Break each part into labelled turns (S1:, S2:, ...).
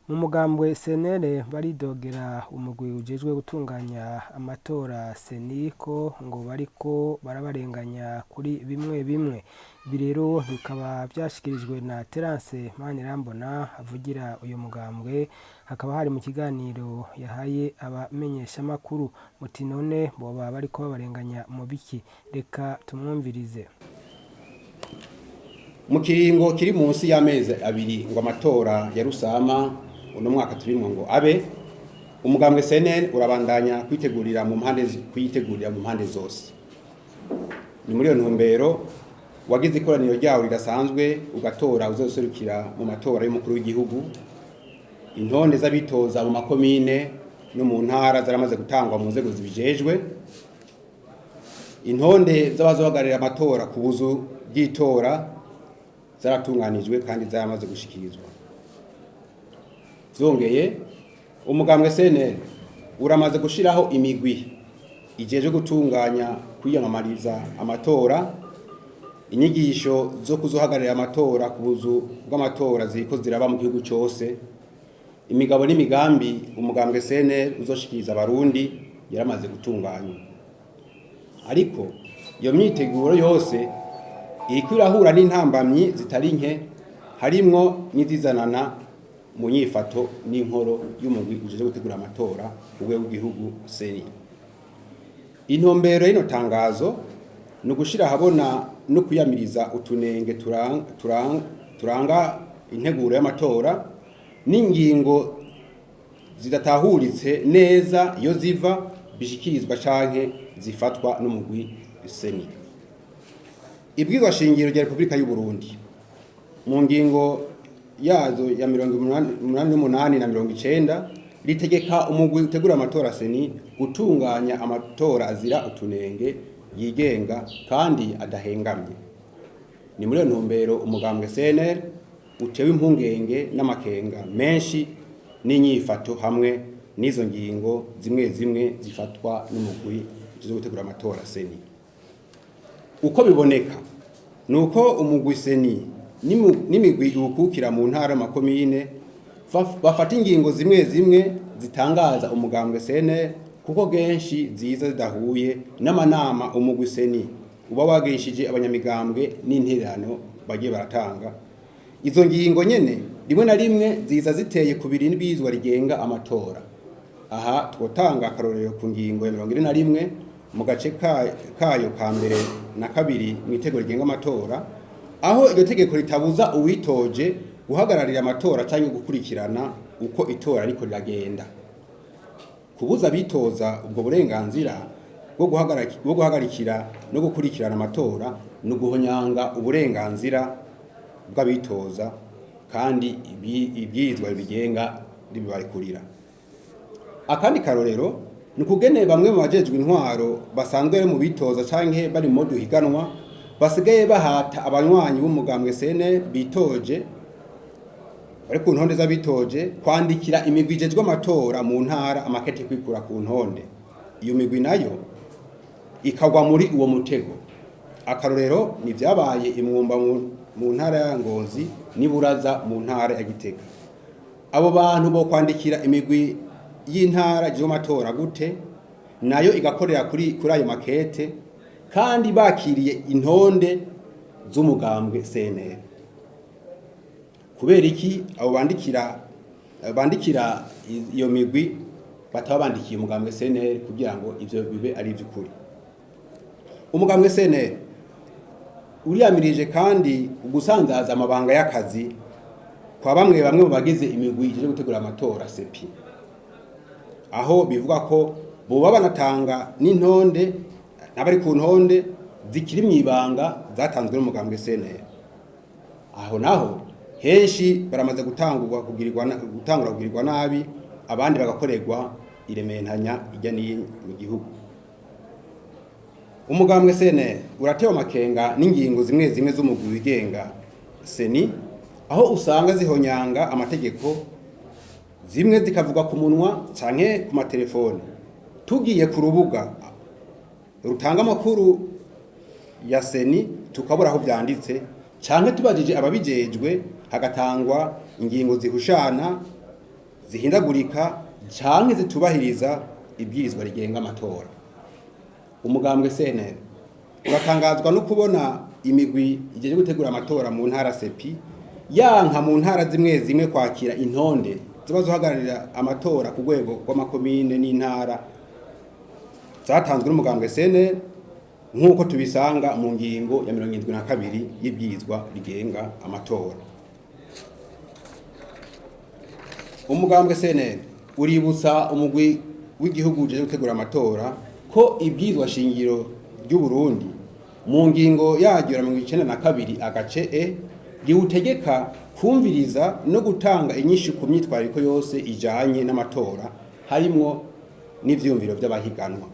S1: Mu mugambwe senere baridogera umugwi ujejwe gutunganya amatora seniko ngo bariko barabarenganya kuri bimwe bimwe. Ibi rero bikaba vyashikirijwe na Terence Manirambona avugira uyu mugambwe, hakaba hari mu kiganiro yahaye abamenyeshamakuru. Muti none boba bariko babarenganya mu biki? Reka tumwumvirize.
S2: Mu kiringo kiri munsi y'amezi abiri ngo amatora ya Rusama uno mwaka turimwo ngo abe, umugambwe CNL urabandanya kwitegurira mu mpande zose. Ni muri iyo ntumbero wagize ikoraniro ryawo ridasanzwe ugatora uzoserukira mu matora y'umukuru w'igihugu. Intonde z'abitoza mu makomine no mu ntara zaramaze gutangwa mu nzego zibijejwe. Intonde z'abazohagararira amatora ku buzu bw'itora zaratunganijwe kandi zaramaze gushikirizwa. Zongeye umugambwe CNL uramaze gushiraho imigwi ijeje gutunganya kwiyamamariza amatora. Inyigisho zo kuzohagararira amatora ku buzu bw'amatora ziriko ziraba mu gihugu cyose. Imigabo n'imigambi umugambwe CNL uzoshikiriza abarundi yaramaze gutunganywa. Ariko iyo myiteguro yose iriko irahura n'intambamyi zitari nke, harimwo n'izizanana mu nyifato n'inkoro y'umugwi ujeje gutegura amatora ku rwego rw'igihugu seni. Intumbero y'ino tangazo ni ugushira habona no kuyamiriza utunenge turanga integuro y'amatora n'ingingo zidatahuritse neza iyo ziva bishikirizwa canke zifatwa n'umugwi seni. Ibwirizwa shingiro rya Repubulika y'u Burundi mu ngingo yazo ya 88 na 90 ritegeka umugwi utegura amatora seni gutunganya amatora azira utunenge, yigenga kandi adahengamye. Ni muri iyo ntumbero umugambwe CNL utewe impungenge n'amakenga menshi n'inyifato hamwe n'izo ngingo zimwe zimwe zifatwa n'umugwi uje gutegura amatora seni. Uko biboneka nuko umugwi seni n'imigwi ukukira mu ntara y'amakomine bafata ingingo zimwe zimwe zitangaza umugambwe CNL kuko genshi ziza zidahuye n'amanama umugwi seni uba wagishije abanyamigambwe n'intererano bagiye baratanga. Izo ngingo nyene rimwe na rimwe ziza ziteye kubiri n'ibizwa rigenga amatora. Aha twotanga akarorero ku ngingo ya 21 mu gace kayo ka mbere na kabiri mu itegeko rigenga amatora, aho iryo tegeko ritabuza uwitoje guhagararira amatora cyangwa gukurikirana uko itora ariko riragenda. Kubuza bitoza ubwo burenganzira bwo guhagarikira no gukurikirana amatora no guhonyanga uburenganzira bw'abitoza kandi ibwirizwa bigenga ribibarekurira. Akandi karorero ni ukugene bamwe mu bajejwe intwaro basanzwe mu bitoza canke bari mu duhiganwa basigaye bahata abanywanyi b'umugambwe CNL bitoje bari ku ntonde z'abitoje kwandikira imigwi ijejwe amatora mu ntara amakete kwikura ku ntonde. Iyo migwi nayo ikagwa muri uwo mutego. Akarorero ni vyabaye imwumba mu ntara ya Ngozi n'iburaza mu ntara ya Gitega. Abo bantu bo kwandikira imigwi y'intara ijejwe amatora gute nayo igakorera kuri ayo makete kandi bakiriye intonde z'umugambwe CNL. Kubera iki abo bandikira iyo migwi bataba bandikiye umugambwe CNL kugira ngo ivyo bibe ari ivy'ukuri? Umugambwe CNL uriyamirije kandi ugusanzaza amabanga y'akazi kwa bamwe mu bagize imigwi ije gutegura amatora sepi, aho bivuga ko boba banatanga n'intonde n'abari ku ntonde zikiri mwibanga zatanzwe n'umugambwe CNL. Aho naho henshi baramaze gutangura kugirirwa nabi, abandi bagakorerwa irementanya ijya ni mu gihugu. Umugambwe CNL uratewe amakenga n'ingingo zimwe zimwe z'umugwi wigenga seni, aho usanga zihonyanga amategeko, zimwe zikavuga ku munwa canke ku matelefone. Tugiye ku rubuga rutanga amakuru ya seni tukabura aho vyanditse canke tubajije ababijejwe hagatangwa ingingo zihushana zihindagurika canke zitubahiriza ibwirizwa rigenga amatora. Umugambwe CNL uratangazwa no kubona imigwi ijeje gutegura amatora mu ntara sepi yanka mu ntara zimwe zimwe kwakira intonde ziba zohagararira amatora ku rwego rw'amakomine n'intara zatanzwe n'umugambwe CNL nk'uko tubisanga mu ngingo ya 72 y'ibwirizwa rigenga amatora. Umugambwe CNL uributsa umugwi w'igihugu uje gutegura amatora ko ibwirizwa shingiro ry'u Burundi mu ngingo yaryo ya 92 agace E riwutegeka kumviriza no gutanga inyishu ku myitwariko yose ijanye n'amatora harimwo n'ivyumviro by'abahiganwa.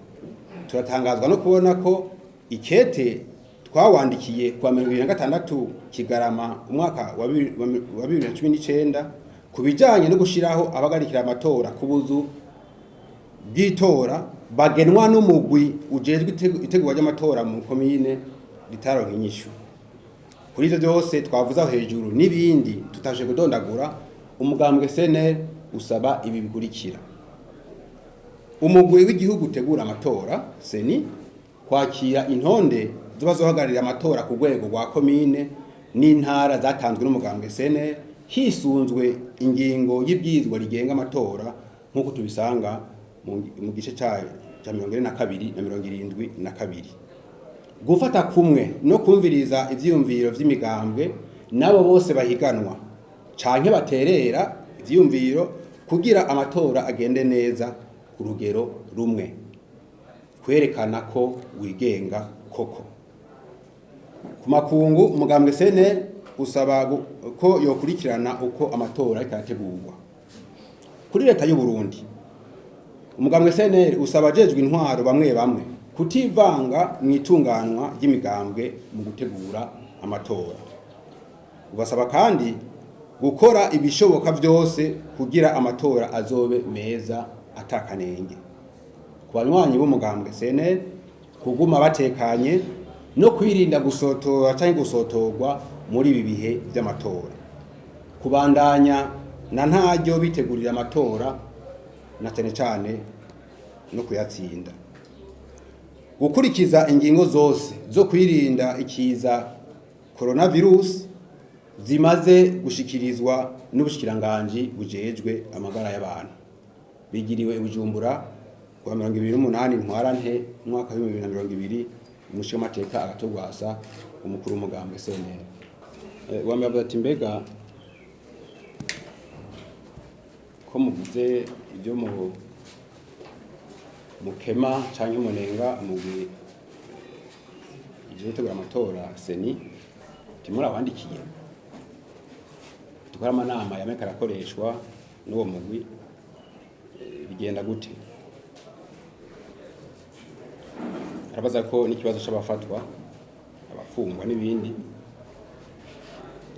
S2: Turatangazwa no kubona ko ikete twawandikiye kwa 2026 Kigarama umwaka wa 2019 kubijanye no gushiraho abagarikira amatora ku buzu bw'itora bagenwa n'umugwi ujejwe itegurwa ry'amatora mu komine ritaronka inyishu. Kuri ivyo byose twavuze aho hejuru n'ibindi tutaje kudondagura, umugambwe CNL usaba ibi bikurikira: umugwi w'igihugu utegura amatora seni kwakira intonde ziba zohagararira amatora ku rwego rwa komine n'intara zatanzwe n'umugambwe CNL hisunzwe ingingo y'ibwirizwa rigenga amatora nk'uko tubisanga mu gice cya 42 na 72. Gufata kumwe no kumviriza ivyumviro vy'imigambwe nabo bose bahiganwa canke baterera ivyumviro kugira amatora agende neza ku rugero rumwe, kwerekana ko wigenga koko. Ku makungu umugambwe CNL usaba ko yokurikirana uko amatora ariko arategurwa. Kuri leta y'u Burundi umugambwe CNL usaba ajejwe intwaro bamwe bamwe kutivanga mu itunganwa ry'imigambwe mu gutegura amatora. Ubasaba kandi gukora ibishoboka byose kugira amatora azobe meza atakanenge. Ku banywanyi b'umugambwe CNL kuguma batekanye no kwirinda gusotora cyangwa gusotorwa muri ibi bihe by'amatora, kubandanya na ntaryo bitegurira amatora na cyane no kuyatsinda, gukurikiza ingingo zose zo kwirinda ikiza coronavirus zimaze gushikirizwa n'ubushikiranganje bujejwe amagara y'abantu bigiriwe Bujumbura kwa 2028 ntwarante mwaka wa 2020 umushikimateka agatogwasa umukuru w'umugambwe CNL. Wambaye ati mbega ko muvuze ibyo mukema canke munenga umugwi ije gutegura amatora seni timura wandikiye tukora amanama yameka arakoreshwa n'uwo mugwi bigenda gute? Arabaza ko n'ikibazo c'abafatwa abafungwa n'ibindi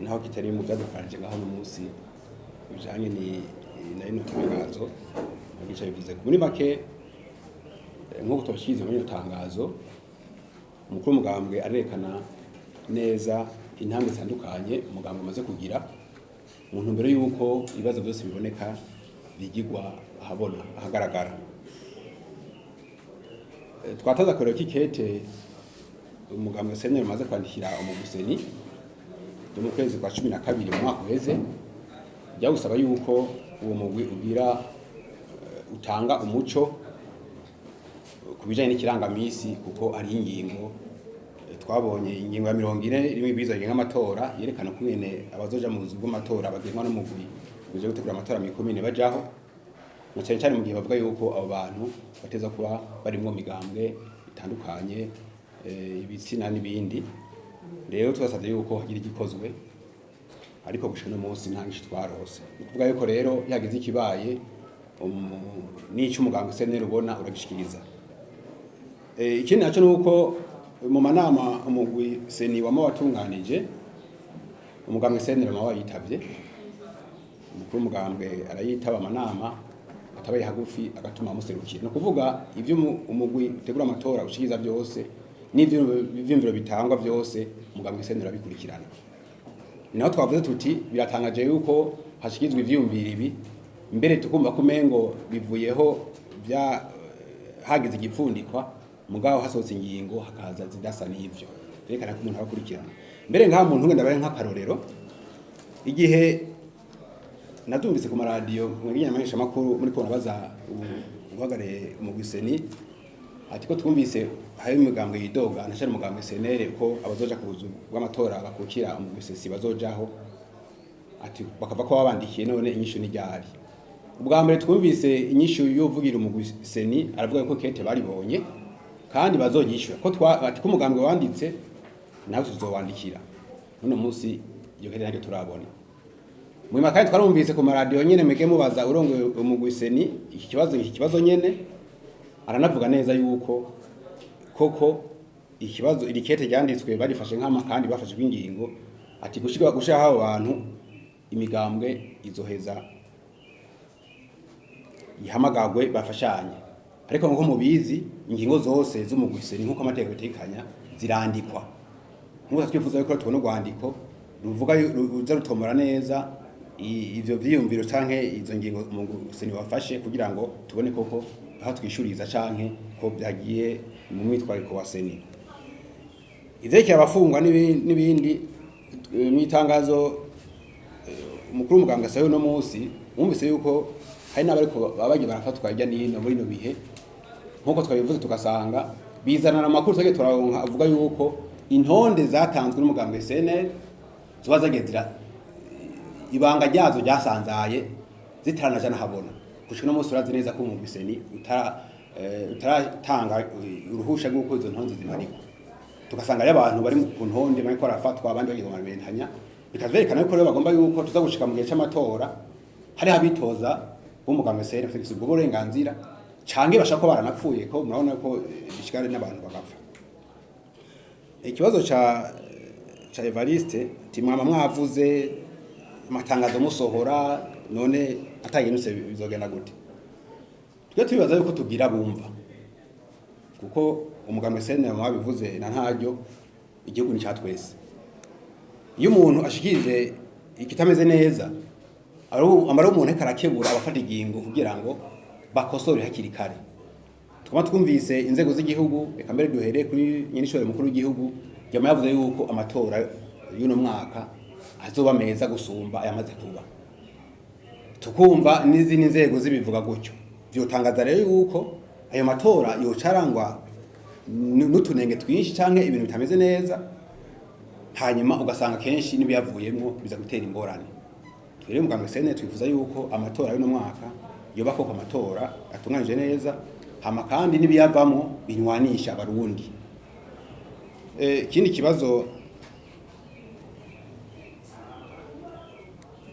S2: naho kitari mu byadukanje ngaho mu munsi bijanye ni na ino tangazo agica bivuze muri make nk'uko tubashize muri ino tangazo umukuru w'umugambwe arerekana neza intambwe zitandukanye umugambwe umaze kugira mu ntumbero y'uko ibibazo byose biboneka bigirwa ahabona ahagaragara. Twataza korera kikete umugambwe CNL umaze kwandikira umuguseni mu kwezi kwa 12 mu mwaka uheze byagusaba yuko uwo mugwi ugira utanga umuco kubijanye n'ikirangamisi kuko ari ingingo twabonye ingingo ya 40 rimwe ibiza genga amatora yerekana ko nyene abazoja mu buzu bw'amatora bagenwa n'umugwi uje gutegura amatora mu komine bajaho na cyane mu gihe bavuga yuko abo bantu bateza kuba barimwo migambwe itandukanye ibitsina n'ibindi. Rero twasabye yuko hagira igikozwe ariko gushika no munsi ntangisha twarose kuvuga yuko rero yagize ikibaye n'icyo umugambwe CNL ubona uragishikiriza. Ikindi naco nuko mu manama umugwi seni wama watunganije umugambwe CNL wama wayitavye umukuru w'umugambwe arayitaba amanama atabaye hagufi agatuma amuserukira no kuvuga ivyo umugwi utegura amatora ushikiza byose n'ivyumviro bitangwa byose umugambwe CNL abikurikirana. Naho twavuze tuti biratangaje yuko hashikizwa ivyumviro ibi mbere tukumva ko umengo bivuyeho bya hagize igipfundikwa mugabo hasohotse ingingo hakaza zidasa n'ivyo rekana ko umuntu abakurikirana mbere nka muntu ngenda bare nk'akarorero igihe nadumvise ku maradiyo mwigiye amahesha makuru muri ko nabaza uhagareye mu Giseni ati ko twumvise hari umugambwe yidoga nashari umugambwe senere ko abazoja ku buzu bw'amatora bakukira mu Gisesi bazojaho ati bakava ko babandikiye none inyishu ni ryari ubwa mbere twumvise inyishu yovugira mu Giseni aravuga ko kete baribonye kandi bazogishura ko ati ko umugambwe wanditse nawe tuzowandikira none munsi iyo kete ntabwo turabona mu makaya twarumvise ku maradiyo nyene mege mubaza urongo mu Giseni iki kibazo nyene aranavuga neza yuko koko ikibazo irikete ryanditswe barifashe nk'ama kandi bafashe kwingingo ati gushika habo bantu imigambwe izoheza ihamagagwe bafashanye ariko nko mubizi ingingo zose zo mu Giseni nkuko amategeko bitekanya zirandikwa nkuko twifuza yuko tubona urwandiko ruvuga ruza rutomora neza ivyo vyiyumviro canke izo ngingo mu Giseni wafashe kugira ngo tubone koko aho twishuriza canke ko byagiye mu mwitwariko wa Seni ivyo abafungwa n'ibindi mwitangazo umukuru umuganga sayo no munsi mwumvise yuko hari n'abariko babagiye barafatwa ijya n'ino muri no bihe nkuko twabivuze tugasanga bizanana amakuru twege turaronka avuga yuko intonde zatanzwe n'umugambwe SNL zibazagezira ibanga ryazo ryasanzaye zitaranajana habona gushika no munsi urazi neza ko mu Giseni utaratanga uruhusha rw'uko izo ntonde zimarikwa tugasanga ari abantu bari ku ntonde bariko barafatwa abandi bagiye mu bentanya bikazerekana yuko rero bagomba yuko tuza gushika mu gihe cy'amatora hari habitoza b'umugambwe SNL bafite ubwo burenganzira canke bashaka ko baranapfuye ko murabona ko bishikare n'abantu bagapfa ikibazo ca Evariste timwama mwavuze amatangazo musohora none ataginutse bizogenda gute twe tubibaza yuko tugira bumva kuko umugambwe SNL mwabivuze na ntaryo igihugu ni cyatwese iyo umuntu ashikije ikitameze neza amara umuntu karakebura abafata igingo kugira ngo bakosore hakiri kare tukaba twumvise inzego z'igihugu eka mbere duhereye kuri nyinishore mukuru w'igihugu yama yavuze yuko amatora y'uno mwaka azoba meza gusumba ayamaze kuba tukumva n'izindi nzego zibivuga gutyo byotangaza rero yuko ayo matora yocarangwa n'utunenge twinshi canke ibintu bitameze neza hanyuma ugasanga kenshi n'ibiyavuyemo biza gutera ingorane twere mugambwe SNL twifuza yuko amatora y'uno mwaka yoba koko amatora atunganije neza hama kandi n'ibiyavamo binywanisha abarundi ikindi kibazo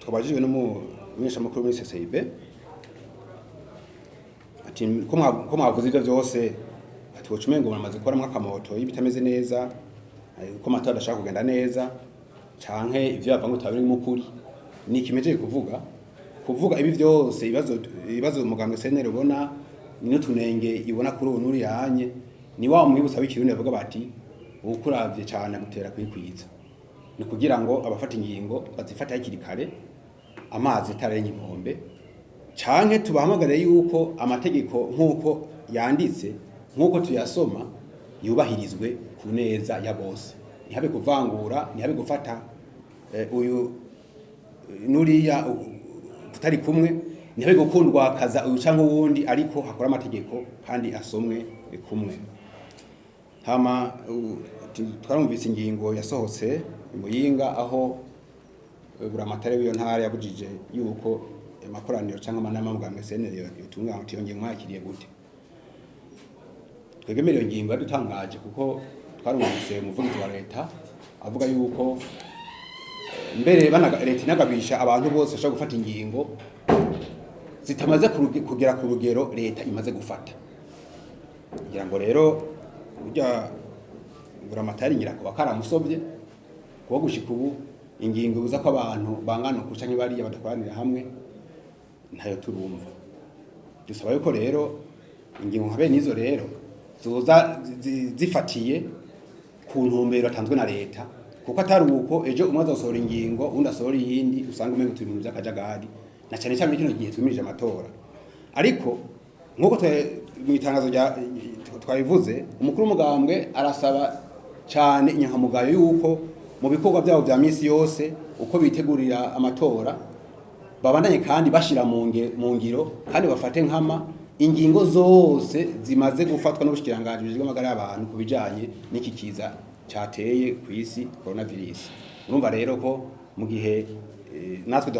S2: twabajijwe no mu mukuru muri CCIB ati ko mwavuze ivyo byose ati wocumengo bamaze gukora mwakamoto y'ibitameze neza ko amatora ashaka kugenda neza canke ivyo bavanga utabiri mu kuri ni kimeje kuvuga ibi byose ibibazo umugambwe SNL ubona n'utunenge ibona kuri ubu nuri yanye ni wa mwibutsa w'ikirundi bavuga bati ukuravye cyane gutera kwikwiza ni kugira ngo abafata ingingo bazifata hakiri kare amazi tarenye inkombe canke tubahamagare yuko amategeko nkuko yanditse nkuko tuyasoma yubahirizwe ku neza ya bose ntihabe kuvangura ntihabe gufata uyu nuriya tutari kumwe ntihabe gukundwa kaza uyu canke uwundi ariko hakora amategeko kandi asomwe kumwe hama twarumvise ingingo yasohotse Muyinga aho buramatare w'iyo ntara yabujije yuko amakoraniro canke amanama mugambwe SNL yotunganya utiyongeye mwakiriye gute twegemere iyo ngingo yadutangaje kuko twarumvise umuvugizi wa leta avuga yuko mbere leta inagabisha abantu bose bashaka gufata ingingo zitamaze kugera ku rugero leta imaze gufata kugira ngo rero burya buramatari nyirako bakaramusobye kuba gushika ubu ingingo buza ko abantu bangana ku canke bariya badakoranira hamwe ntayo turumva dusaba yuko rero ingingo nkabe nizo rero zoza zifatiye ku ntumbero atanzwe na leta kuko atari uko ejo umwe azosohora ingingo undi asohora iyindi usanga umengo turi mu by'akajagari na cyane cyane kino gihe twimirije amatora. Ariko nkuko mu itangazo twabivuze, umukuru w'umugambwe arasaba cyane inyankamugayo yuko mu bikorwa byabo bya minsi yose uko bitegurira amatora babandanye kandi bashira mu ngiro kandi bafate nkama ingingo zose zimaze gufatwa n'ubushikiranganje bw'amagara y'abantu kubijanye n'iki kiza cyateye ku isi coronavirus. Urumva rero ko mu gihe natwe